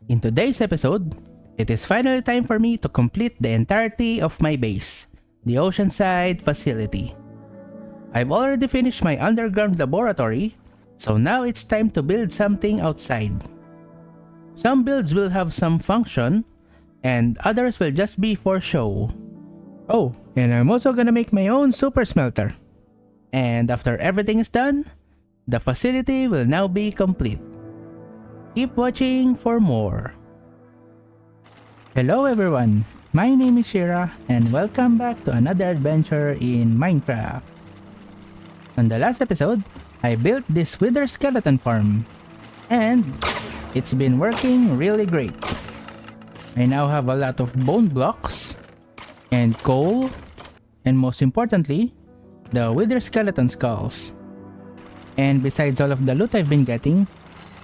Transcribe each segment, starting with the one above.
In today's episode, it is finally time for me to complete the entirety of my base, the Oceanside facility. I've already finished my underground laboratory, so now it's time to build something outside. Some builds will have some function, and others will just be for show. Oh, and I'm also gonna make my own super smelter. And after everything is done, the facility will now be complete. Keep watching for more. Hello everyone, my name is Shira and welcome back to another adventure in Minecraft. On the last episode, I built this wither skeleton farm and it's been working really great. I now have a lot of bone blocks and coal and most importantly, the wither skeleton skulls. And besides all of the loot I've been getting,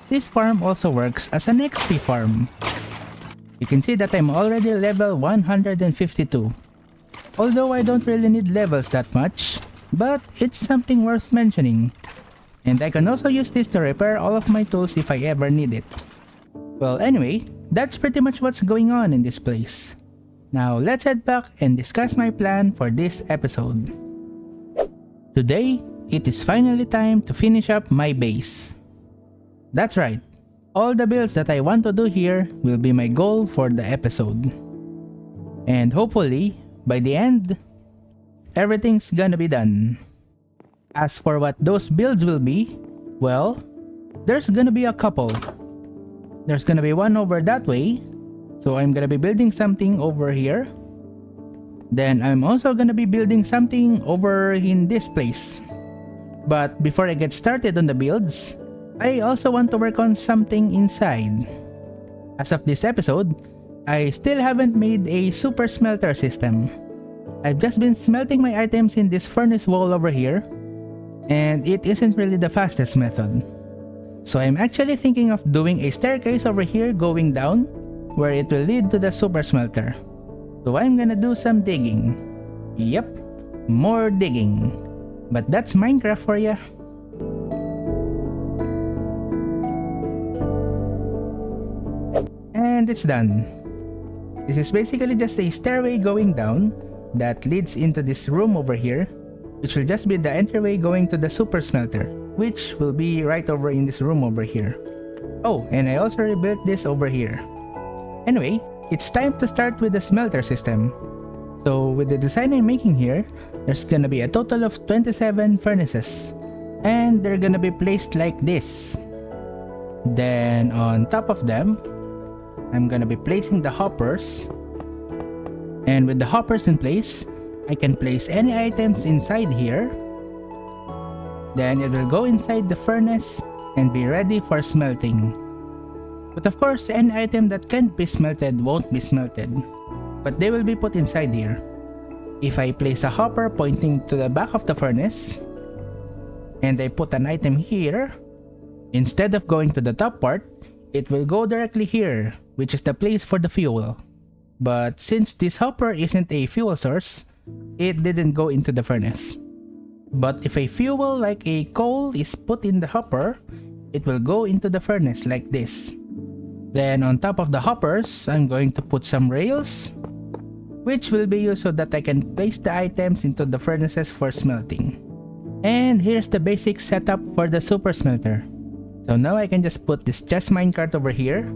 this farm also works as an XP farm. You can see that I'm already level 152. Although I don't really need levels that much, but it's something worth mentioning. And I can also use this to repair all of my tools if I ever need it. Well anyway, that's pretty much what's going on in this place. Now let's head back and discuss my plan for this episode. Today, it is finally time to finish up my base. That's right, all the builds that I want to do here will be my goal for the episode. And hopefully, by the end, everything's gonna be done. As for what those builds will be, well, there's gonna be a couple. There's gonna be one over that way, so I'm gonna be building something over here. Then I'm also gonna be building something over in this place. But before I get started on the builds, I also want to work on something inside. As of this episode, I still haven't made a super smelter system. I've just been smelting my items in this furnace wall over here, and it isn't really the fastest method. So I'm actually thinking of doing a staircase over here going down, where it will lead to the super smelter. So I'm gonna do some digging. Yep, more digging. But that's Minecraft for ya. And it's done. This is basically just a stairway going down that leads into this room over here, which will just be the entryway going to the super smelter, which will be right over in this room over here. Oh, and I also rebuilt this over here. Anyway, it's time to start with the smelter system. So with the design I'm making here, there's gonna be a total of 27 furnaces, and they're gonna be placed like this. Then on top of them, I'm gonna be placing the hoppers, and with the hoppers in place, I can place any items inside here. Then it will go inside the furnace and be ready for smelting. But of course, any item that can't be smelted won't be smelted, but they will be put inside here. If I place a hopper pointing to the back of the furnace, and I put an item here, instead of going to the top part, it will go directly here, which is the place for the fuel. But since this hopper isn't a fuel source, it didn't go into the furnace. But if a fuel like a coal is put in the hopper, it will go into the furnace like this. Then on top of the hoppers, I'm going to put some rails, which will be used so that I can place the items into the furnaces for smelting. And here's the basic setup for the super smelter. So now I can just put this chest minecart over here,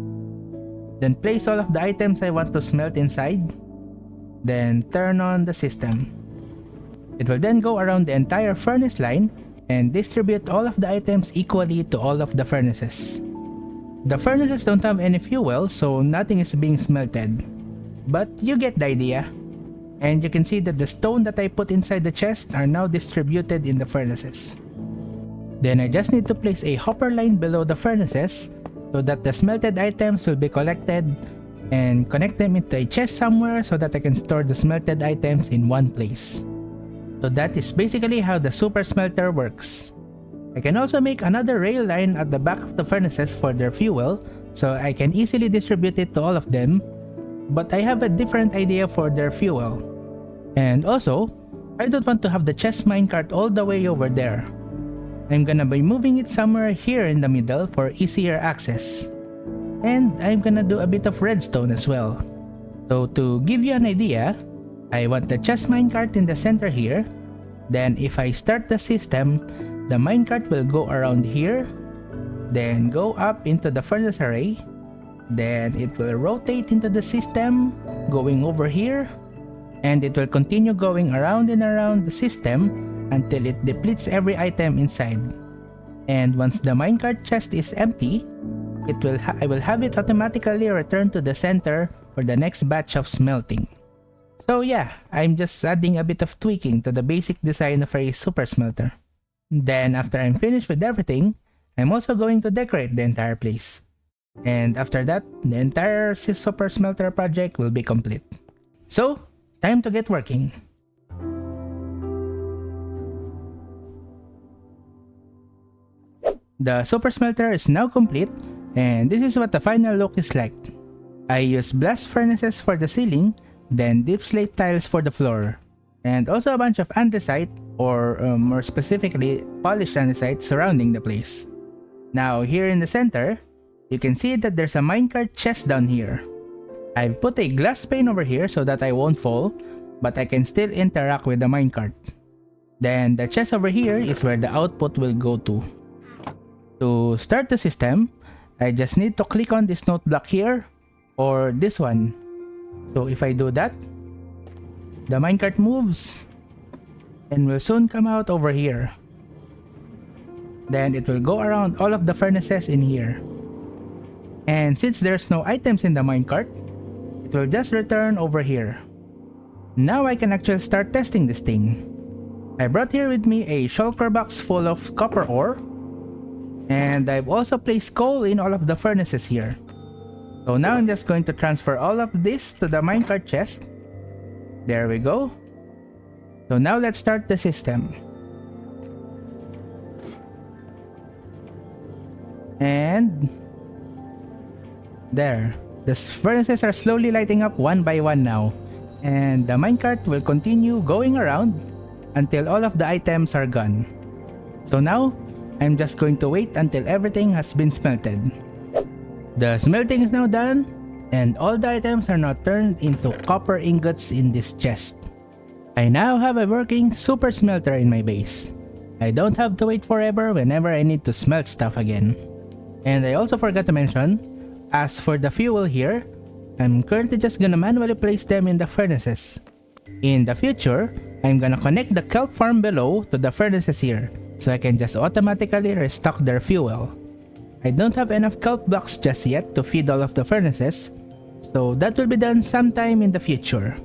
then place all of the items I want to smelt inside, then turn on the system. It will then go around the entire furnace line and distribute all of the items equally to all of the furnaces. The furnaces don't have any fuel, so nothing is being smelted. But you get the idea. And you can see that the stone that I put inside the chest are now distributed in the furnaces. Then I just need to place a hopper line below the furnaces so that the smelted items will be collected and connect them into a chest somewhere so that I can store the smelted items in one place. So that is basically how the super smelter works. I can also make another rail line at the back of the furnaces for their fuel, so I can easily distribute it to all of them, but I have a different idea for their fuel. And also, I don't want to have the chest minecart all the way over there. I'm gonna be moving it somewhere here in the middle for easier access. And I'm gonna do a bit of redstone as well. So to give you an idea, I want the chest minecart in the center here. Then if I start the system, the minecart will go around here, then go up into the furnace array, then it will rotate into the system, going over here, and it will continue going around and around the system until it depletes every item inside. And once the minecart chest is empty, I will have it automatically return to the center for the next batch of smelting. So yeah, I'm just adding a bit of tweaking to the basic design of a super smelter. Then after I'm finished with everything, I'm also going to decorate the entire place. And after that, the entire super smelter project will be complete. So, time to get working. The super smelter is now complete, and this is what the final look is like. I used blast furnaces for the ceiling, then deep slate tiles for the floor, and also a bunch of andesite, or more specifically polished andesite surrounding the place. Now here in the center, you can see that there's a minecart chest down here. I've put a glass pane over here so that I won't fall, but I can still interact with the minecart. Then the chest over here is where the output will go to. To start the system, I just need to click on this note block here, or this one. So if I do that, the minecart moves and will soon come out over here. Then it will go around all of the furnaces in here. And since there's no items in the minecart, it will just return over here. Now I can actually start testing this thing. I brought here with me a shulker box full of copper ore, and I've also placed coal in all of the furnaces here. So now I'm just going to transfer all of this to the minecart chest. There we go. So now let's start the system. And there, the furnaces are slowly lighting up one by one now, and the minecart will continue going around until all of the items are gone. So now, I'm just going to wait until everything has been smelted. The smelting is now done, and all the items are now turned into copper ingots in this chest. I now have a working super smelter in my base. I don't have to wait forever whenever I need to smelt stuff again. And I also forgot to mention, as for the fuel here, I'm currently just gonna manually place them in the furnaces. In the future, I'm gonna connect the kelp farm below to the furnaces here, so I can just automatically restock their fuel. I don't have enough kelp blocks just yet to feed all of the furnaces, so that will be done sometime in the future.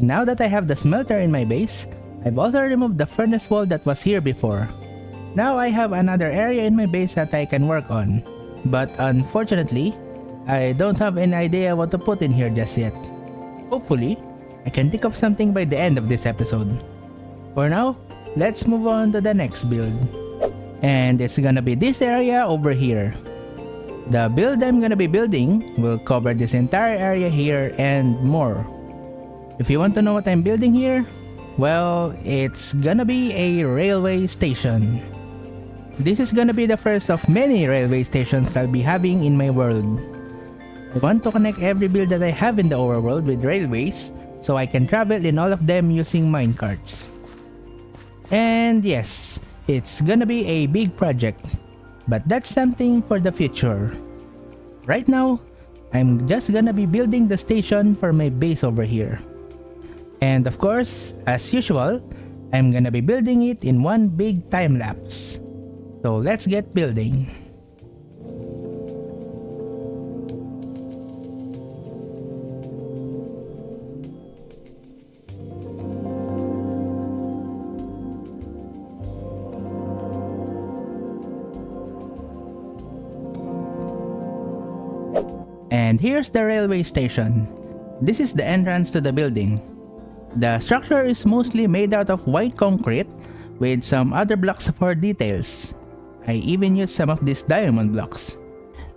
Now that I have the smelter in my base, I've also removed the furnace wall that was here before. Now I have another area in my base that I can work on, but unfortunately, I don't have any idea what to put in here just yet. Hopefully, I can think of something by the end of this episode. For now, let's move on to the next build. And it's gonna be this area over here. The build I'm gonna be building will cover this entire area here and more. If you want to know what I'm building here, well, it's gonna be a railway station. This is gonna be the first of many railway stations I'll be having in my world. I want to connect every build that I have in the overworld with railways so I can travel in all of them using minecarts. And yes, it's gonna be a big project, but that's something for the future. Right now, I'm just gonna be building the station for my base over here. And of course, as usual, I'm gonna be building it in one big time lapse. So let's get building. And here's the railway station. This is the entrance to the building. The structure is mostly made out of white concrete with some other blocks for details. I even used some of these diamond blocks.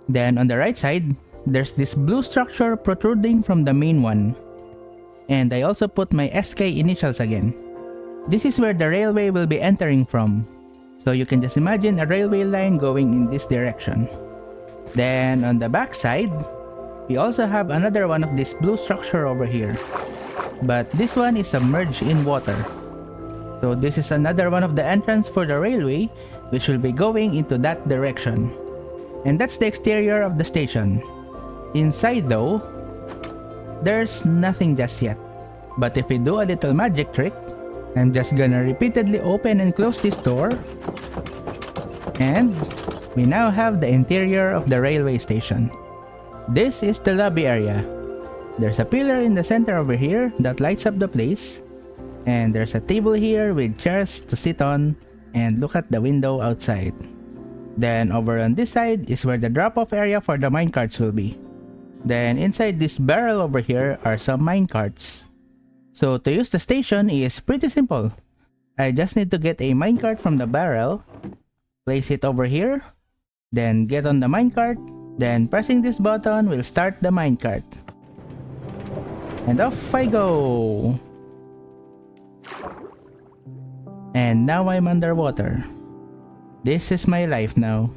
Then on the right side, there's this blue structure protruding from the main one. And I also put my SK initials again. This is where the railway will be entering from. So you can just imagine a railway line going in this direction. Then on the back side, we also have another one of this blue structure over here. But this one is submerged in water. So this is another one of the entrance for the railway, which will be going into that direction. And that's the exterior of the station. Inside though, there's nothing just yet. But if we do a little magic trick, I'm just gonna repeatedly open and close this door. And we now have the interior of the railway station. This is the lobby area. There's a pillar in the center over here that lights up the place. And there's a table here with chairs to sit on and look at the window outside. Then over on this side is where the drop-off area for the minecarts will be. Then inside this barrel over here are some minecarts. So to use the station is pretty simple. I just need to get a minecart from the barrel, place it over here, then get on the minecart, then pressing this button will start the minecart. And off I go! And now I'm underwater. This is my life now.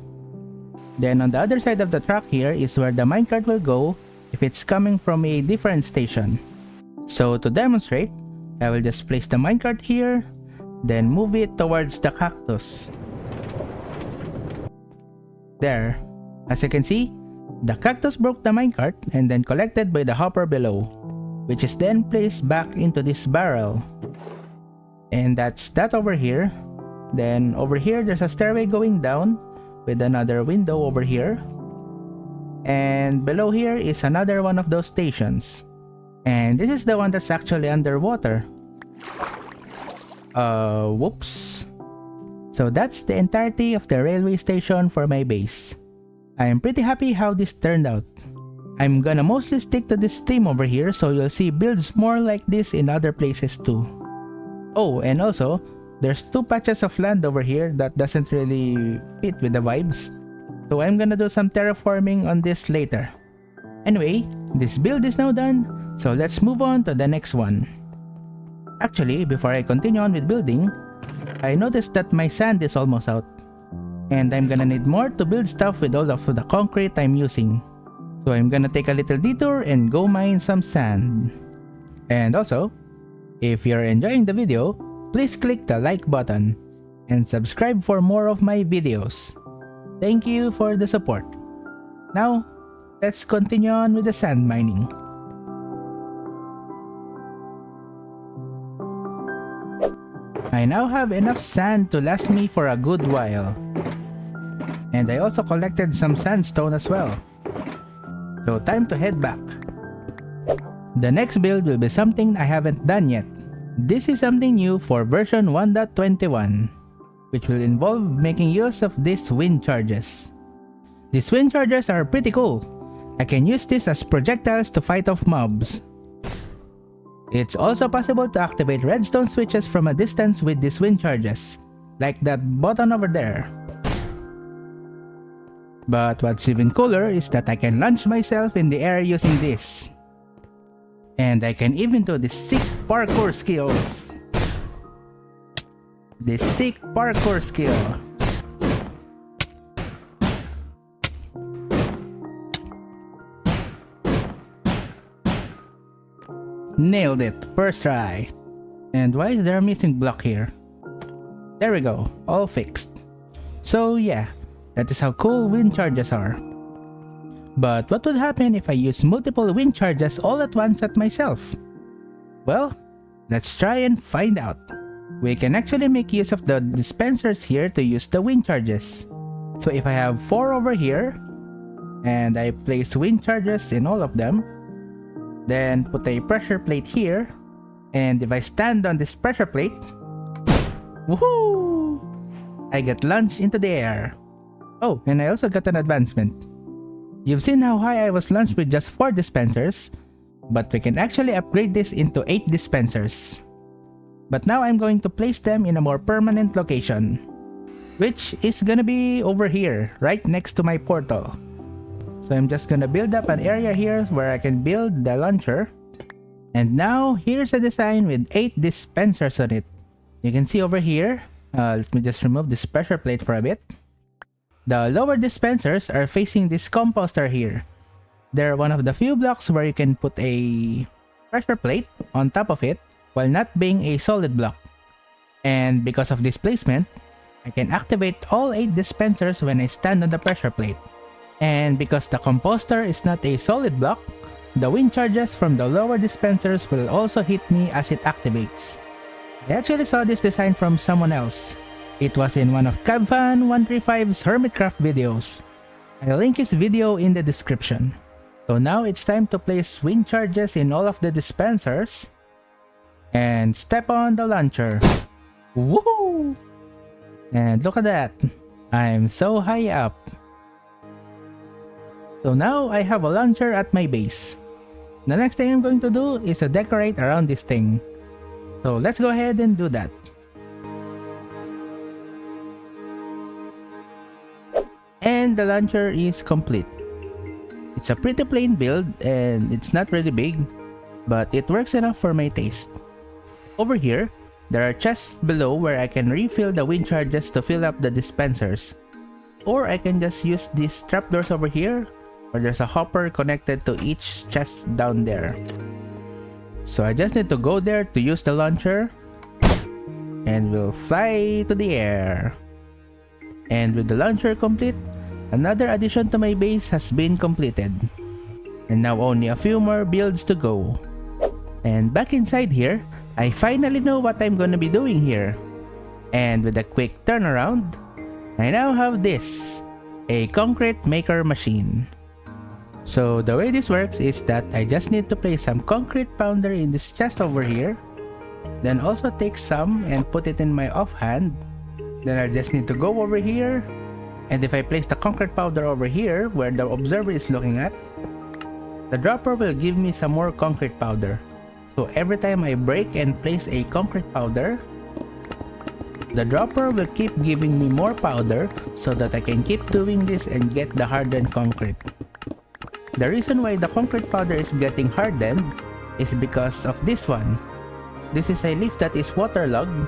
Then on the other side of the track here is where the minecart will go if it's coming from a different station. So to demonstrate, I will just place the minecart here, then move it towards the cactus. There. As you can see, the cactus broke the minecart and then collected by the hopper below, which is then placed back into this barrel. And that's that over here. Then over here there's a stairway going down with another window over here. And below here is another one of those stations. And this is the one that's actually underwater. Whoops. So that's the entirety of the railway station for my base. I am pretty happy how this turned out. I'm gonna mostly stick to this theme over here, so you'll see builds more like this in other places too. Oh, and also, there's two patches of land over here that doesn't really fit with the vibes. So I'm gonna do some terraforming on this later. Anyway, this build is now done, so let's move on to the next one. Actually, before I continue on with building, I noticed that my sand is almost out. And I'm gonna need more to build stuff with all of the concrete I'm using. So I'm gonna take a little detour and go mine some sand. And also, if you're enjoying the video, please click the like button and subscribe for more of my videos. Thank you for the support. Now, let's continue on with the sand mining. I now have enough sand to last me for a good while. And I also collected some sandstone as well. So time to head back. The next build will be something I haven't done yet. This is something new for version 1.21, which will involve making use of these wind charges. These wind charges are pretty cool. I can use this as projectiles to fight off mobs. It's also possible to activate redstone switches from a distance with these wind charges, like that button over there. But what's even cooler is that I can launch myself in the air using this. And I can even do the sick parkour skills. The sick parkour skill. Nailed it, first try. And why is there a missing block here? There we go, all fixed. So yeah, that is how cool wind charges are. But what would happen if I use multiple wind charges all at once at myself? Well, let's try and find out. We can actually make use of the dispensers here to use the wind charges. So if I have 4 over here, and I place wind charges in all of them, then put a pressure plate here, and if I stand on this pressure plate, woohoo! I get launched into the air. Oh, and I also got an advancement. You've seen how high I was launched with just 4 dispensers, but we can actually upgrade this into 8 dispensers. But now I'm going to place them in a more permanent location, which is gonna be over here, right next to my portal. So I'm just gonna build up an area here where I can build the launcher. And now, here's a design with 8 dispensers on it. You can see over here, let me just remove this pressure plate for a bit. The lower dispensers are facing this composter here. They're one of the few blocks where you can put a pressure plate on top of it while not being a solid block. And because of this placement, I can activate all 8 dispensers when I stand on the pressure plate. And because the composter is not a solid block, the wind charges from the lower dispensers will also hit me as it activates. I actually saw this design from someone else. It was in one of Cabfan135's Hermitcraft videos. I'll link his video in the description. So now it's time to place wind charges in all of the dispensers and step on the launcher. Woohoo! And look at that, I'm so high up. So now I have a launcher at my base. The next thing I'm going to do is to decorate around this thing. So let's go ahead and do that. And the launcher is complete. It's a pretty plain build and it's not really big, but it works enough for my taste. Over here, there are chests below where I can refill the wind charges to fill up the dispensers. Or I can just use these trapdoors over here where there's a hopper connected to each chest down there. So I just need to go there to use the launcher and we'll fly to the air. And with the launcher complete, another addition to my base has been completed. And now only a few more builds to go. And back inside here, I finally know what I'm gonna be doing here. And with a quick turnaround, I now have this, a concrete maker machine. So the way this works is that I just need to place some concrete pounder in this chest over here, then also take some and put it in my offhand. Then I just need to go over here, and if I place the concrete powder over here where the observer is looking at, the dropper will give me some more concrete powder. So every time I break and place a concrete powder, the dropper will keep giving me more powder so that I can keep doing this and get the hardened concrete. The reason why the concrete powder is getting hardened is because of this one. This is a leaf that is waterlogged,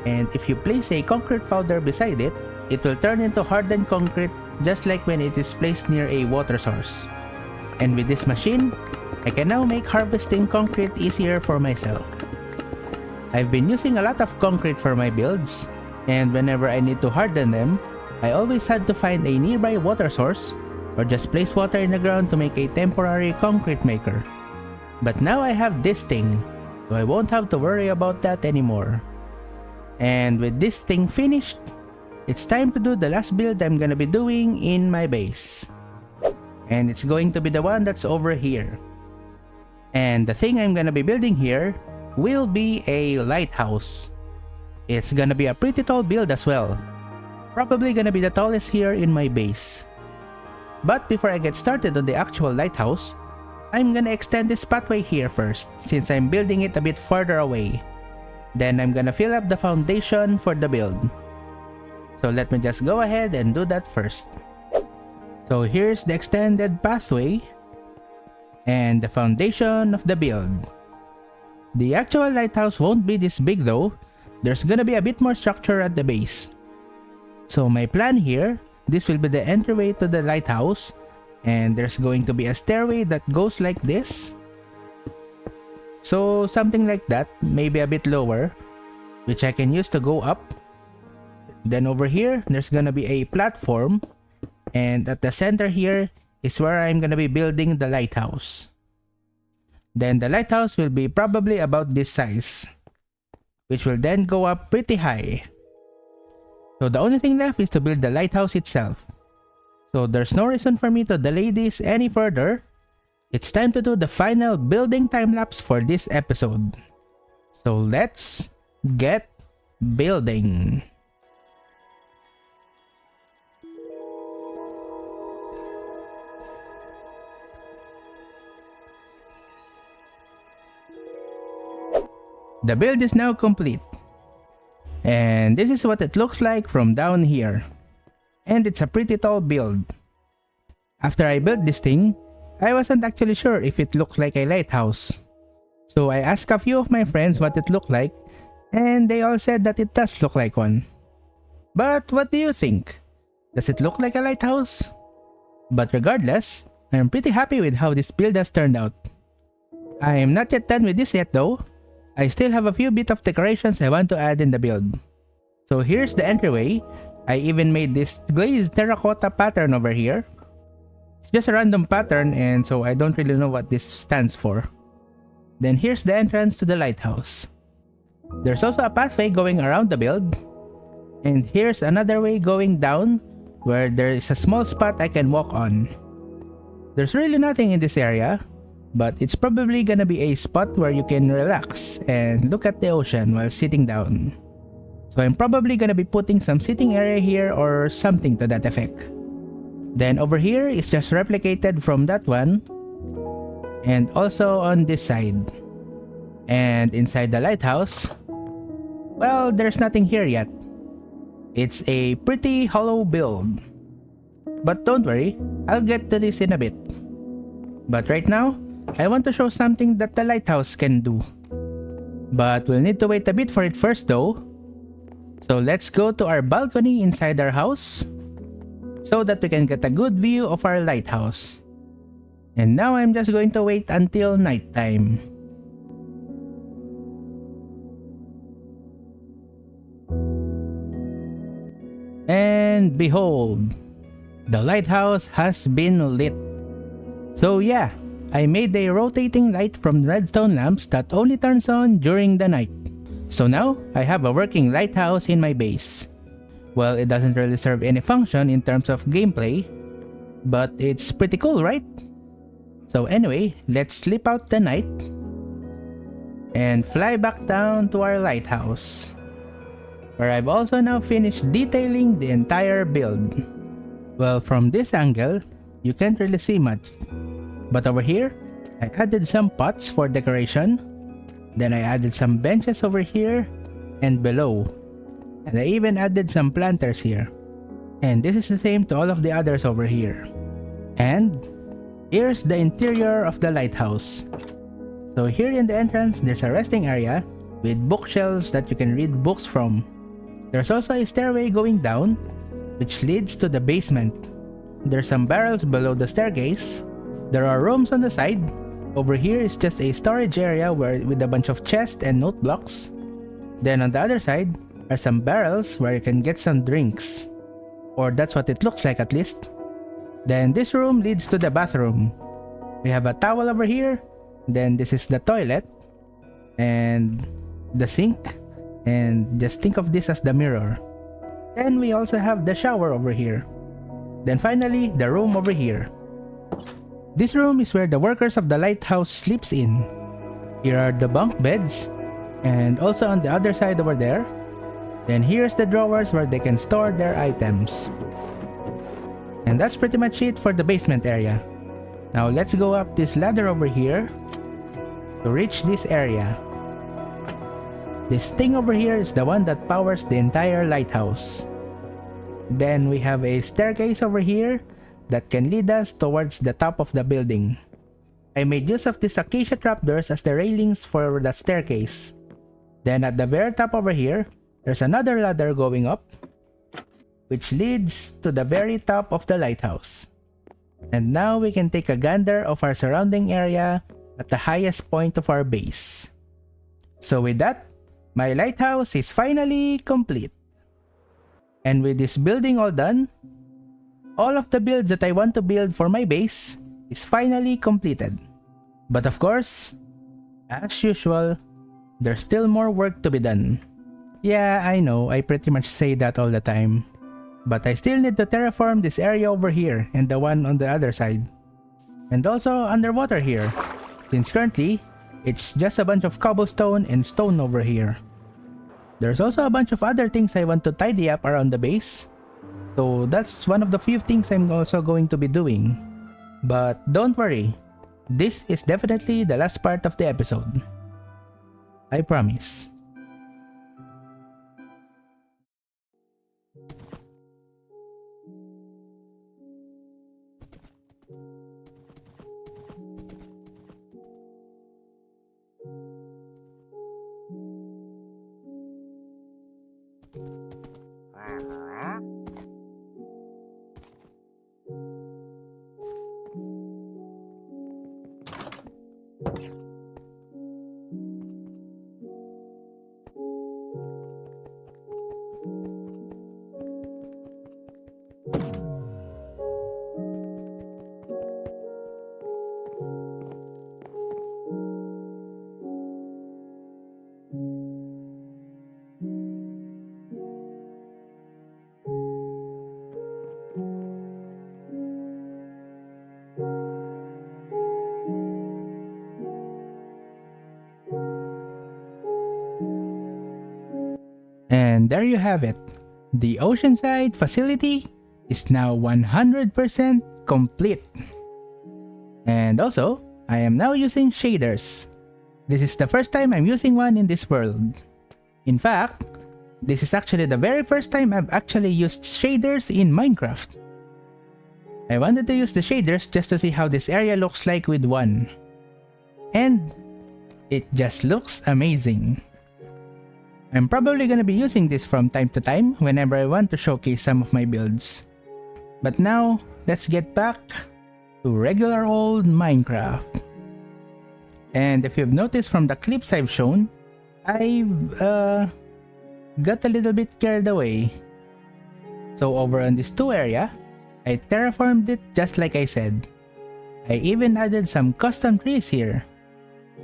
and if you place a concrete powder beside it, it will turn into hardened concrete just like when it is placed near a water source. And with this machine, I can now make harvesting concrete easier for myself. I've been using a lot of concrete for my builds, and whenever I need to harden them, I always had to find a nearby water source or just place water in the ground to make a temporary concrete maker. But now I have this thing, so I won't have to worry about that anymore. And with this thing finished, it's time to do the last build I'm gonna be doing in my base. And it's going to be the one that's over here. And the thing I'm gonna be building here will be a lighthouse. It's gonna be a pretty tall build as well. Probably gonna be the tallest here in my base. But before I get started on the actual lighthouse, I'm gonna extend this pathway here first since I'm building it a bit farther away. Then I'm gonna fill up the foundation for the build. So let me just go ahead and do that first. So here's the extended pathway and the foundation of the build. The actual lighthouse won't be this big though. There's gonna be a bit more structure at the base. So my plan here, this will be the entryway to the lighthouse, and there's going to be a stairway that goes like this. So something like that, maybe a bit lower, which I can use to go up. Then over here, there's gonna be a platform, and at the center here is where I'm gonna be building the lighthouse. Then the lighthouse will be probably about this size, which will then go up pretty high. So the only thing left is to build the lighthouse itself. So there's no reason for me to delay this any further. It's time to do the final building time-lapse for this episode. So let's get building. The build is now complete. And this is what it looks like from down here. And it's a pretty tall build. After I built this thing, I wasn't actually sure if it looks like a lighthouse. So I asked a few of my friends what it looked like, and they all said that it does look like one. But what do you think? Does it look like a lighthouse? But regardless, I'm pretty happy with how this build has turned out. I am not yet done with this yet though. I still have a few bit of decorations I want to add in the build. So here's the entryway. I even made this glazed terracotta pattern over here. It's just a random pattern and so I don't really know what this stands for. Then here's the entrance to the lighthouse. There's also a pathway going around the build. And here's another way going down where there is a small spot I can walk on. There's really nothing in this area, but it's probably gonna be a spot where you can relax and look at the ocean while sitting down. So I'm probably gonna be putting some sitting area here or something to that effect. Then over here is just replicated from that one, and also on this side. And inside the lighthouse, well, there's nothing here yet. It's a pretty hollow build. But don't worry, I'll get to this in a bit. But right now, I want to show something that the lighthouse can do. But we'll need to wait a bit for it first though. So let's go to our balcony inside our house so that we can get a good view of our lighthouse. And now I'm just going to wait until nighttime. And behold, the lighthouse has been lit. So yeah, I made a rotating light from redstone lamps that only turns on during the night. So now, I have a working lighthouse in my base. Well, it doesn't really serve any function in terms of gameplay, but it's pretty cool, right? So anyway, let's sleep out the night and fly back down to our lighthouse, where I've also now finished detailing the entire build. Well, from this angle, you can't really see much. But over here, I added some pots for decoration. Then I added some benches over here and below. And I even added some planters here. And this is the same to all of the others over here. And here's the interior of the lighthouse. So here in the entrance, there's a resting area with bookshelves that you can read books from. There's also a stairway going down, which leads to the basement. There's some barrels below the staircase. There are rooms on the side. Over here is just a storage area with a bunch of chests and note blocks. Then on the other side are some barrels where you can get some drinks. Or that's what it looks like at least. Then this room leads to the bathroom. We have a towel over here. Then this is the toilet. And the sink. And just think of this as the mirror. Then we also have the shower over here. Then finally, the room over here. This room is where the workers of the lighthouse sleeps in. Here are the bunk beds, and also on the other side over there. Then here's the drawers where they can store their items. And that's pretty much it for the basement area. Now let's go up this ladder over here to reach this area. This thing over here is the one that powers the entire lighthouse. Then we have a staircase over here that can lead us towards the top of the building. I made use of these acacia trapdoors as the railings for the staircase. Then at the very top over here, there's another ladder going up, which leads to the very top of the lighthouse. And now we can take a gander of our surrounding area at the highest point of our base. So with that, my lighthouse is finally complete. And with this building all done, all of the builds that I want to build for my base is finally completed. But of course, as usual, there's still more work to be done. Yeah, I know, I pretty much say that all the time. But I still need to terraform this area over here and the one on the other side. And also underwater here, since currently, it's just a bunch of cobblestone and stone over here. There's also a bunch of other things I want to tidy up around the base. So that's one of the few things I'm also going to be doing. But don't worry, this is definitely the last part of the episode. I promise. And there you have it. The Oceanside facility is now 100% complete. And also, I am now using shaders. This is the first time I'm using one in this world. In fact, this is actually the very first time I've actually used shaders in Minecraft. I wanted to use the shaders just to see how this area looks like with one. And it just looks amazing. I'm probably gonna be using this from time to time whenever I want to showcase some of my builds. But now, let's get back to regular old Minecraft. And if you've noticed from the clips I've shown, I've got a little bit carried away. So over on this 2 area, I terraformed it just like I said. I even added some custom trees here.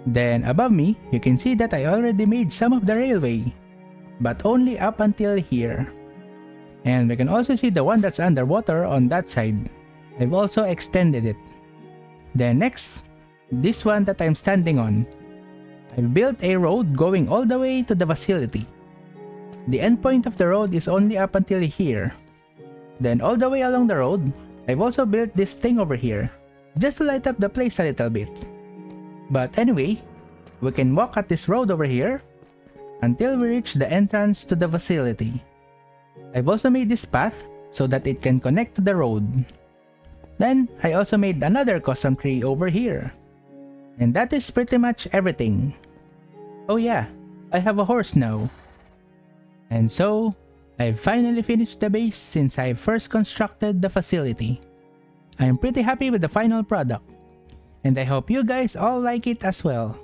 Then above me, you can see that I already made some of the railway, but only up until here. And we can also see the one that's underwater on that side. I've also extended it. Then next, this one that I'm standing on. I've built a road going all the way to the facility. The endpoint of the road is only up until here. Then all the way along the road, I've also built this thing over here, just to light up the place a little bit. But anyway, we can walk at this road over here until we reach the entrance to the facility. I've also made this path so that it can connect to the road. Then I also made another custom tree over here. And that is pretty much everything. Oh yeah, I have a horse now. And so, I've finally finished the base since I first constructed the facility. I'm pretty happy with the final product. And I hope you guys all like it as well.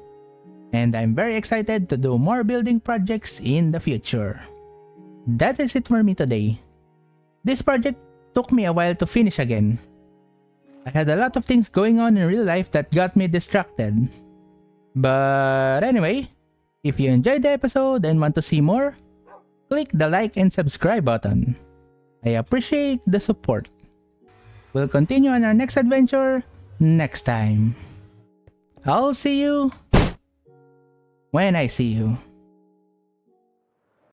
And I'm very excited to do more building projects in the future. That is it for me today. This project took me a while to finish again. I had a lot of things going on in real life that got me distracted. But anyway, if you enjoyed the episode and want to see more, click the like and subscribe button. I appreciate the support. We'll continue on our next adventure next time. I'll see you when I see you.